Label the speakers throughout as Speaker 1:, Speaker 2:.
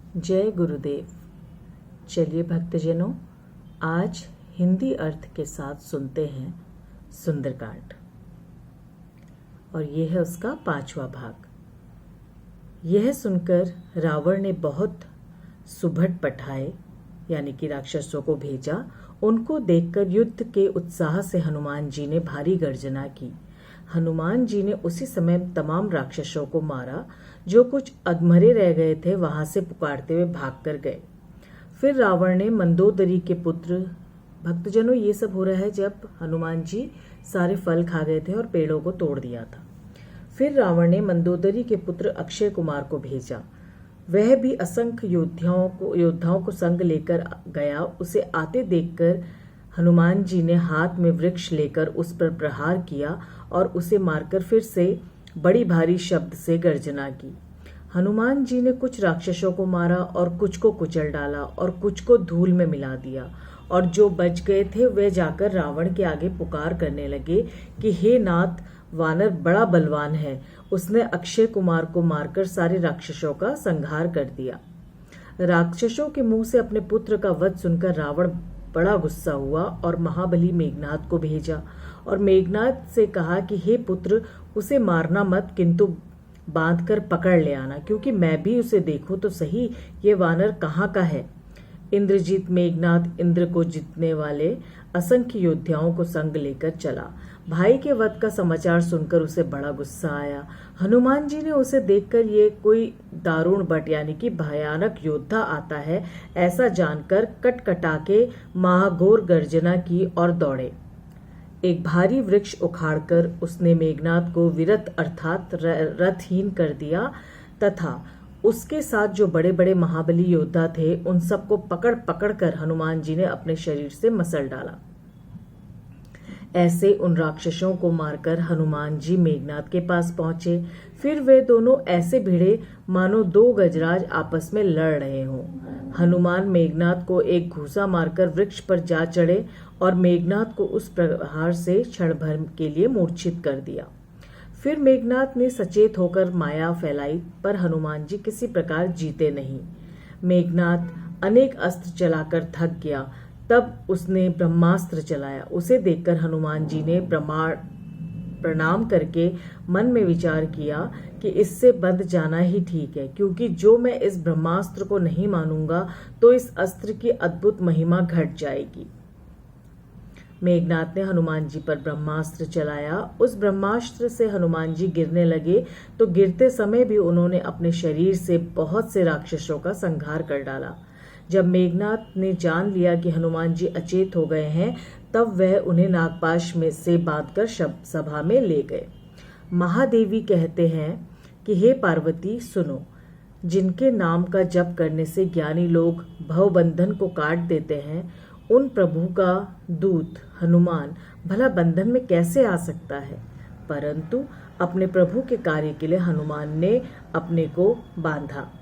Speaker 1: जय गुरुदेव। चलिए भक्तजनों, आज हिंदी अर्थ के साथ सुनते हैं सुंदरकांड और यह है उसका 5वां भाग। यह सुनकर रावण ने बहुत सुभट पठाए यानी कि राक्षसों को भेजा। उनको देखकर युद्ध के उत्साह से हनुमान जी ने भारी गर्जना की। हनुमान जी ने उसी समय तमाम राक्षसों को मारा। जो कुछ अधमरे रह गए थे वहां से पुकारते हुए भागकर गए। फिर रावण ने मंदोदरी के पुत्र, भक्तजनों ये सब हो रहा है जब हनुमान जी सारे फल खा गए थे और पेड़ों को तोड़ दिया था। फिर रावण ने मंदोदरी के पुत्र अक्षय कुमार को भेजा। वह भी असंख्य योद्धाओं को संग लेकर गया। उसे आते देखकर हनुमान जी ने हाथ में वृक्ष लेकर उस पर प्रहार किया और उसे मारकर फिर से बड़ी भारी शब्द से गर्जना की। हनुमान जी ने कुछ राक्षसों को मारा और कुछ को कुचल डाला और कुछ को धूल में मिला दिया, और जो बच गए थे वे जाकर रावण के आगे पुकार करने लगे कि हे नाथ, वानर बड़ा बलवान है। उसने अक्षय कुमार को मारकर सारे राक्षसों का संहार कर दिया। राक्षसों के मुंह से अपने पुत्र का वध सुनकर रावण बड़ा गुस्सा हुआ और महाबली मेघनाद को भेजा और मेघनाद से कहा कि हे पुत्र, उसे मारना मत, किंतु बांधकर पकड़ ले आना, क्योंकि मैं भी उसे देखूं तो सही ये वानर कहाँ का है। इंद्रजीत मेघनाद इंद्र को जीतने वाले असंख्य योद्धाओं को संग लेकर चला। भाई के वध का समाचार सुनकर उसे बड़ा गुस्सा आया। हनुमान जी ने उसे देखकर ये कोई दारुण भट यानी कि भयानक योद्धा आता है ऐसा जानकर कटकटा के महाघोर गर्जना की और दौड़े। एक भारी वृक्ष उखाड़कर उसने मेघनाद को विरत अर्थात रथहीन कर दिया तथा उसके साथ जो बड़े बड़े महाबली योद्धा थे उन सबको पकड़ पकड़ कर हनुमान जी ने अपने शरीर से मसल डाला। ऐसे उन राक्षसों को मारकर हनुमान जी मेघनाद के पास पहुंचे। फिर वे दोनों ऐसे भिड़े मानो दो गजराज आपस में लड़ रहे हों। हनुमान मेघनाद को एक घूसा मारकर वृक्ष पर जा चढ़े और मेघनाद को उस प्रहार से क्षण भर के लिए मूर्छित कर दिया। फिर मेघनाद ने सचेत होकर माया फैलाई, पर हनुमान जी किसी प्रकार जीते नहीं। मेघनाद अनेक अस्त्र चलाकर थक गया। तब उसने ब्रह्मास्त्र चलाया। उसे देखकर हनुमान जी ने प्रणाम करके मन में विचार किया कि इससे बंध जाना ही ठीक है, क्योंकि जो मैं इस ब्रह्मास्त्र को नहीं मानूंगा तो इस अस्त्र की अद्भुत महिमा घट जाएगी। मेघनाद ने हनुमान जी पर ब्रह्मास्त्र चलाया। उस ब्रह्मास्त्र से हनुमान जी गिरने लगे तो गिरते समय भी उन्होंने अपने शरीर से बहुत से राक्षसों का संहार कर डाला। जब मेघनाद ने जान लिया कि हनुमान जी अचेत हो गए हैं, तब वह उन्हें नागपाश में से बांधकर सभा में ले गए। महादेवी कहते हैं कि हे पार्वती सुनो, जिनके नाम का जप करने से ज्ञानी लोग भवबंधन को काट देते हैं, उन प्रभु का दूत हनुमान भला बंधन में कैसे आ सकता है। परंतु अपने प्रभु के कार्य के लिए हनुमान ने अपने को बांधा।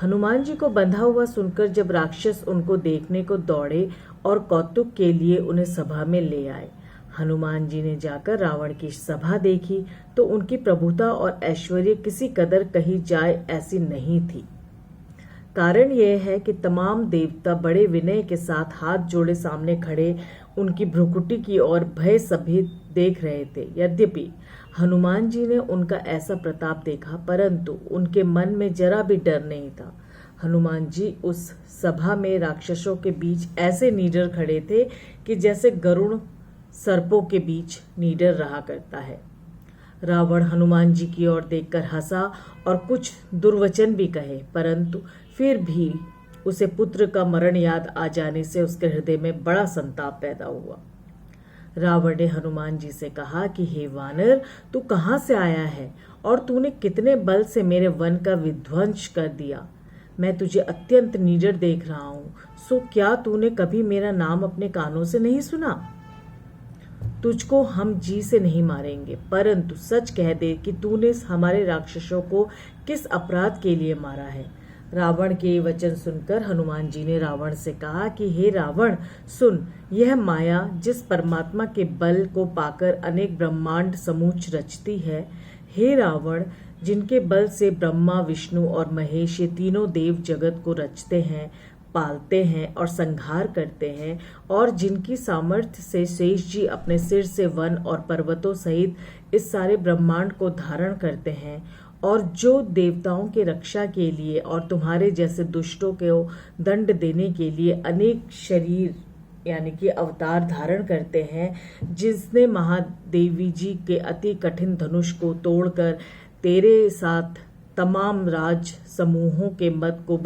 Speaker 1: हनुमान जी को बंधा हुआ सुनकर जब राक्षस उनको देखने को दौड़े और कौतुक के लिए उन्हें सभा में ले आए। हनुमान जी ने जाकर रावण की सभा देखी तो उनकी प्रभुता और ऐश्वर्य किसी कदर कही जाए ऐसी नहीं थी। कारण यह है कि तमाम देवता बड़े विनय के साथ हाथ जोड़े सामने खड़े उनकी भ्रुकुटी की ओर भय सभेत देख रहे थे। यद्यपि हनुमान जी ने उनका ऐसा प्रताप देखा, परंतु उनके मन में जरा भी डर नहीं था। हनुमान जी उस सभा में राक्षसों के बीच ऐसे निडर खड़े थे कि जैसे गरुड़ सर्पों के बीच निडर रहा करता है। रावण हनुमान जी की ओर देखकर हंसा और कुछ दुर्वचन भी कहे, परंतु फिर भी उसे पुत्र का मरण याद आ जाने से उसके हृदय में बड़ा संताप पैदा हुआ। रावण ने हनुमान जी से कहा कि हे वानर, तू कहाँ से आया है और तूने कितने बल से मेरे वन का विध्वंस कर दिया। मैं तुझे अत्यंत निडर देख रहा हूँ, सो क्या तूने कभी मेरा नाम अपने कानों से नहीं सुना। तुझको हम जी से नहीं मारेंगे, परंतु सच कह दे कि तूने हमारे राक्षसों को किस अपराध के लिए मारा है। रावण के वचन सुनकर हनुमान जी ने रावण से कहा कि हे रावण, सुन, यह माया जिस परमात्मा के बल को पाकर अनेक ब्रह्मांड समूच रचती है, हे रावण, जिनके बल से ब्रह्मा, विष्णु और महेश ये तीनों देव जगत को रचते हैं, पालते हैं और संहार करते हैं, और जिनकी सामर्थ्य से शेष जी अपने सिर से वन और पर्वतों सहित इस सारे ब्रह्मांड को धारण करते हैं, और जो देवताओं के रक्षा के लिए और तुम्हारे जैसे दुष्टों को दंड देने के लिए अनेक शरीर यानी कि अवतार धारण करते हैं, जिसने महादेवी जी के अति कठिन धनुष को तोड़कर तेरे साथ तमाम राज समूहों के मत को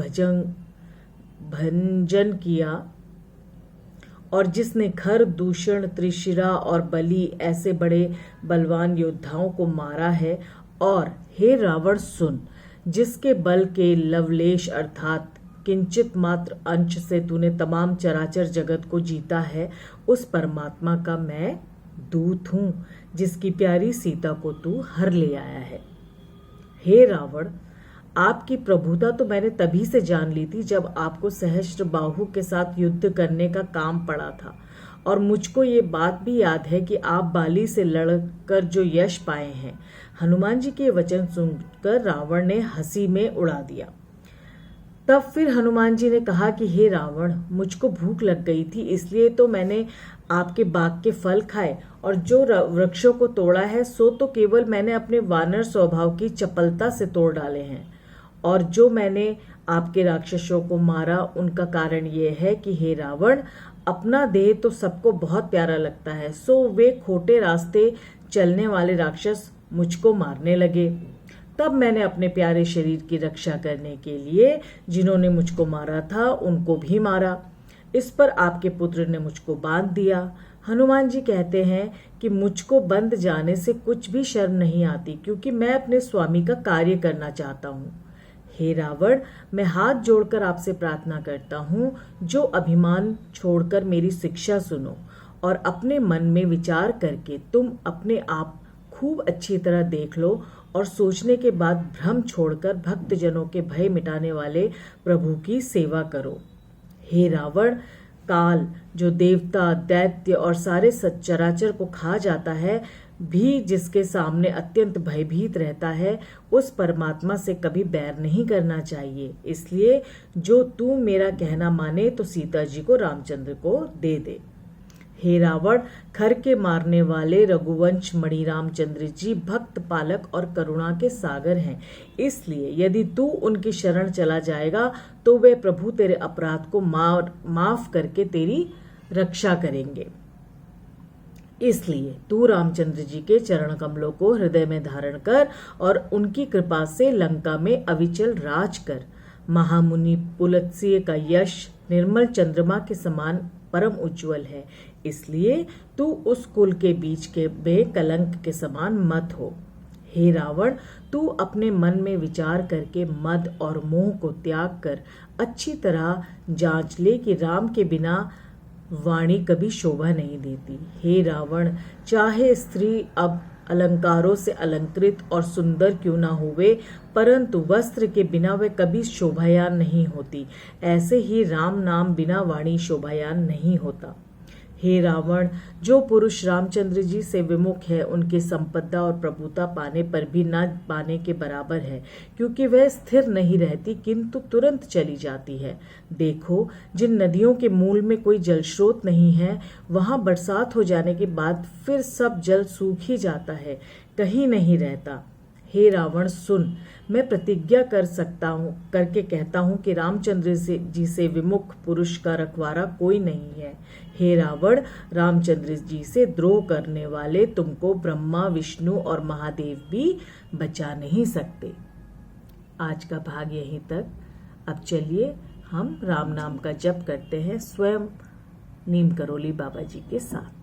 Speaker 1: भंजन किया, और जिसने खर, दूषण, त्रिशिरा और बलि ऐसे बड़े बलवान योद्धाओं को मारा है, और हे रावण सुन, जिसके बल के लवलेश अर्थात किंचित मात्र अंश से तूने तमाम चराचर जगत को जीता है, उस परमात्मा का मैं दूत हूं, जिसकी प्यारी सीता को तू हर ले आया है। हे रावण, आपकी प्रभुता तो मैंने तभी से जान ली थी जब आपको सहस्त्र बाहु के साथ युद्ध करने का काम पड़ा था, और मुझको ये बात भी याद है कि आप बाली से लड़कर जो यश पाए हैं। हनुमान जी के वचन सुनकर रावण ने हंसी में उड़ा दिया। तब फिर हनुमान जी ने कहा कि हे रावण, मुझको भूख लग गई थी, इसलिए तो मैंने आपके बाग के फल खाए, और जो वृक्षों को तोड़ा है सो तो केवल मैंने अपने वानर स्वभाव की चपलता से तोड़ डाले हैं, और जो मैंने आपके राक्षसों को मारा उनका कारण ये है कि हे रावण, अपना देह तो सबको बहुत प्यारा लगता है, सो वे खोटे रास्ते चलने वाले राक्षस मुझको मारने लगे। तब मैंने अपने प्यारे शरीर की रक्षा करने के लिए जिन्होंने मुझको मारा था उनको भी मारा। इस पर आपके पुत्र ने मुझको बांध दिया। हनुमान जी कहते हैं कि मुझको बंद जाने से कुछ भी शर्म नहीं आती, क्योंकि मैं अपने स्वामी का कार्य करना चाहता हूँ। हे रावण, मैं हाथ जोड़कर आपसे प्रार्थना करता हूँ, जो अभिमान छोड़कर मेरी शिक्षा सुनो, और अपने मन में विचार करके तुम अपने आप खूब अच्छी तरह देख लो, और सोचने के बाद भ्रम छोड़कर भक्तजनों के भय मिटाने वाले प्रभु की सेवा करो। हे रावण, काल जो देवता, दैत्य और सारे सच्चराचर को खा जाता है भी जिसके सामने अत्यंत भयभीत रहता है, उस परमात्मा से कभी बैर नहीं करना चाहिए। इसलिए जो तू मेरा कहना माने तो सीता जी को रामचंद्र को दे दे। हे रावण, खर के मारने वाले रघुवंश मणि रामचंद्र जी भक्त, पालक और करुणा के सागर हैं, इसलिए यदि तू उनकी शरण चला जाएगा तो वे प्रभु तेरे अपराध को माफ करके तेरी रक्षा करेंगे। इसलिए तू रामचंद्र जी के चरण कमलों को हृदय में धारण कर और उनकी कृपा से लंका में अविचल राज कर। महामुनि पुलत्स्य का यश निर्मल चंद्रमा के समान परम उज्जवल है, इसलिए तू उस कुल के बीच के बेकलंक के समान मत हो। हे रावण, तू अपने मन में विचार करके मद और मोह को त्याग कर अच्छी तरह जांच ले कि राम के बिना वाणी कभी शोभा नहीं देती। हे रावण, चाहे स्त्री अब अलंकारों से अलंकृत और सुंदर क्यों ना होवे, परंतु वस्त्र के बिना वे कभी शोभायान नहीं होती, ऐसे ही राम नाम बिना वाणी शोभायान नहीं होता। हे रावण, जो पुरुष रामचंद्र जी से विमुख है उनकी संपदा और प्रभुता पाने पर भी न पाने के बराबर है, क्योंकि वह स्थिर नहीं रहती किंतु तुरंत चली जाती है। देखो, जिन नदियों के मूल में कोई जल स्रोत नहीं है, वहां बरसात हो जाने के बाद फिर सब जल सूख ही जाता है, कहीं नहीं रहता। हे रावण सुन, मैं प्रतिज्ञा करके कहता हूँ कि रामचंद्र जी से विमुख पुरुष का रखवारा कोई नहीं है। हे रावण, रामचंद्र जी से द्रोह करने वाले तुमको ब्रह्मा, विष्णु और महादेव भी बचा नहीं सकते। आज का भाग यहीं तक। अब चलिए हम राम नाम का जप करते हैं स्वयं नीम करोली बाबा जी के साथ।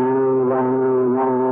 Speaker 2: एवं